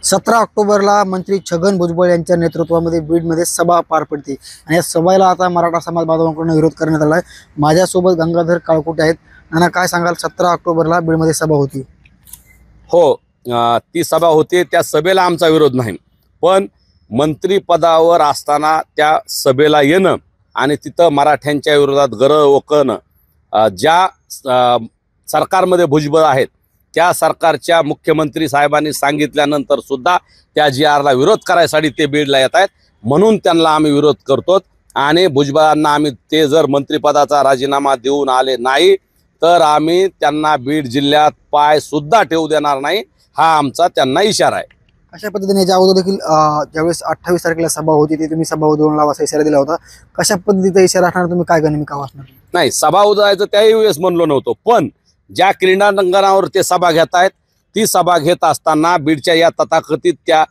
17 ऑक्टोबरला मंत्री छगन भुजबळ यांच्या नेतृत्वामध्ये बीडमध्ये सभा पार पडते आणि या सभेला आता मराठा समाज बांधवांकडून विरोध करण्यात आला आहे। माझ्यासोबत गंगाधर काळकुटे आहेत। नाना, काय सांगाल? 17 ऑक्टोबरला बीडमध्ये सभा होती। हो, ती सभा होती। त्या सभेला आमचा विरोध नाही, पण मंत्री पदावर असताना त्या सभेला येणं आणि तिथं मराठ्यांच्या विरोधात गरळ ओकणं, ज्या सरकारमध्ये भुजबळ आहेत त्या सरकारच्या मुख्यमंत्री साहेबांनी सांगितल्यानंतर सुद्धा त्या GRला विरोध करायसाठी ते बीडला येत आहेत, म्हणून त्यांना आम्ही विरोध करतो। आणि भुजबळांना आम्ही ते जर मंत्रिपदाचा राजीनामा देऊन आले नाही तर आम्ही त्यांना बीड जिल्ह्यात पाय सुद्धा ठेवू देणार नाही, हा आमचा त्यांना इशारा आहे। अशा पद्धतीने याच्या अगोदर देखील ज्यावेळेस 28 तारखेला सभा होती ती तुम्ही सभा उधळून लावा असा इशारा दिला होता। कशा पद्धतीचा इशारा असणार? तुम्ही काय गनिमी वाचणार? नाही, सभा उधळायचं त्याही वेळेस म्हणलो नव्हतो, पण ज्या क्रीडांगणावर ते सभा घेत आहेत ती सभा घेत असताना बीडच्या या तथाकथित त्या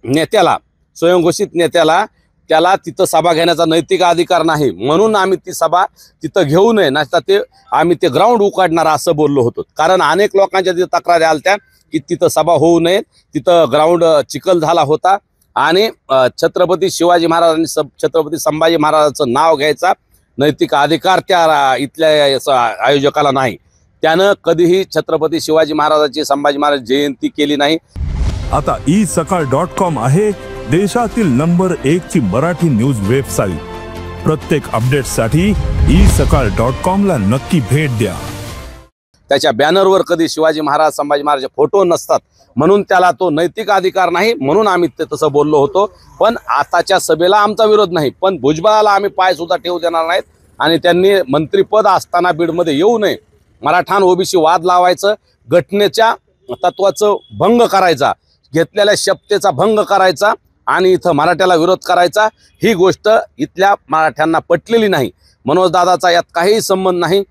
नेत्याला, स्वयंघोषित नेत्याला, त्याला तिथं सभा घेण्याचा नैतिक अधिकार नाही, म्हणून आम्ही ती सभा तिथं घेऊ नये, नसता ते आम्ही ते ग्राउंड उकाडणार असं बोललो होतो। कारण अनेक लोकांच्या तिथं तक्रारी आल्या की तिथं सभा होऊ नये, तिथं ग्राउंड चिखल झाला होता आणि छत्रपती शिवाजी महाराजांनी छत्रपती संभाजी महाराजांचं नाव घ्यायचा नैतिक अधिकार त्या इथल्या आयोजकाला नाही। त्यानं कधीही छत्रपती शिवाजी महाराजांची, संभाजी महाराज जयंती केली नाही। आता isakal.com आहे देशातील नंबर 1 ची मराठी न्यूज वेबसाईट। प्रत्येक अपडेटसाठी isakal.com ला नक्की भेट द्या। त्याच्या बॅनरवर कधी शिवाजी महाराज, संभाजी महाराज फोटो नसतात, म्हणून त्याला तो नैतिक अधिकार नाही, म्हणून आम्ही ते तसं बोललो होतो। पण आताच्या सभेला आमचा विरोध नाही, पण भुजबळाला आम्ही पाय सुद्धा ठेवू देणार नाहीत आणि त्यांनी मंत्रिपद असताना बीडमध्ये येऊ नये, मराठा आणि ओबीसी वाद लावायचं, घटनेच्या तत्वाचं भंग करायचा, घेतलेल्या शपथेचा भंग करायचा आणि इथं मराठ्याला विरोध करायचा, ही गोष्ट इथल्या मराठ्यांना पटलेली नाही। मनोज दादाचा यात काहीही संबंध नाही,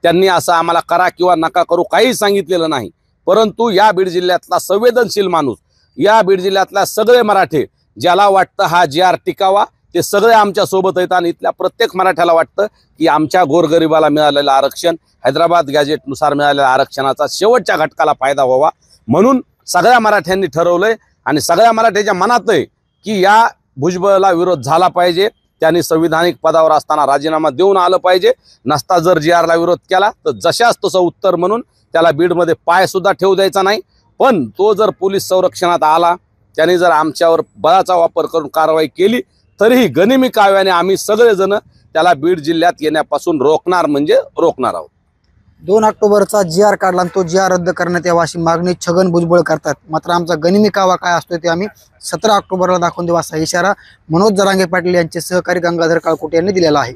त्यांनी असं आम्हाला करा किंवा नका करू काही सांगितलेलं नाही। परंतु या बीड जिल्ह्यातला संवेदनशील माणूस, या बीड जिल्ह्यातल्या सगळे मराठे ज्याला वाटतं हा GR टिकावा, ते सगळे आमच्या सोबत आहेत आणि इथल्या प्रत्येक मराठ्याला वाटतं की आमच्या गोरगरिबाला मिळालेलं आरक्षण, हैदराबाद गॅजेटनुसार मिळालेल्या आरक्षणाचा शेवटच्या घटकाला फायदा व्हावा, म्हणून सगळ्या मराठ्यांनी ठरवलंय आणि सगळ्या मराठ्याच्या मनात आहे की या भुजबळला विरोध झाला पाहिजे, त्यांनी संविधानिक पदावर असताना राजीनामा देऊन आलं पाहिजे, नसता जर GRला विरोध केला तर जशाच तसं उत्तर म्हणून त्याला बीडमध्ये पाय सुद्धा ठेवू द्यायचा नाही। पण तो जर पोलीस संरक्षणात आला, त्याने जर आमच्यावर बळाचा वापर करून कारवाई केली तरीही गनिमी काव्याने आम्ही सगळेजण त्याला बीड जिल्ह्यात येण्यापासून रोखणार म्हणजे रोखणार आहोत। 2 ऑक्टोबरचा GR काढला आणि तो GR रद्द करण्यात यावा अशी मागणी छगन भुजबळ करतात, मात्र आमचा गनिमी कावा काय असतो ते आम्ही 17 ऑक्टोबरला दाखवून देऊ असा इशारा मनोज जरांगे पाटील यांचे सहकारी गंगाधर काळकुटे यांनी दिलेला आहे।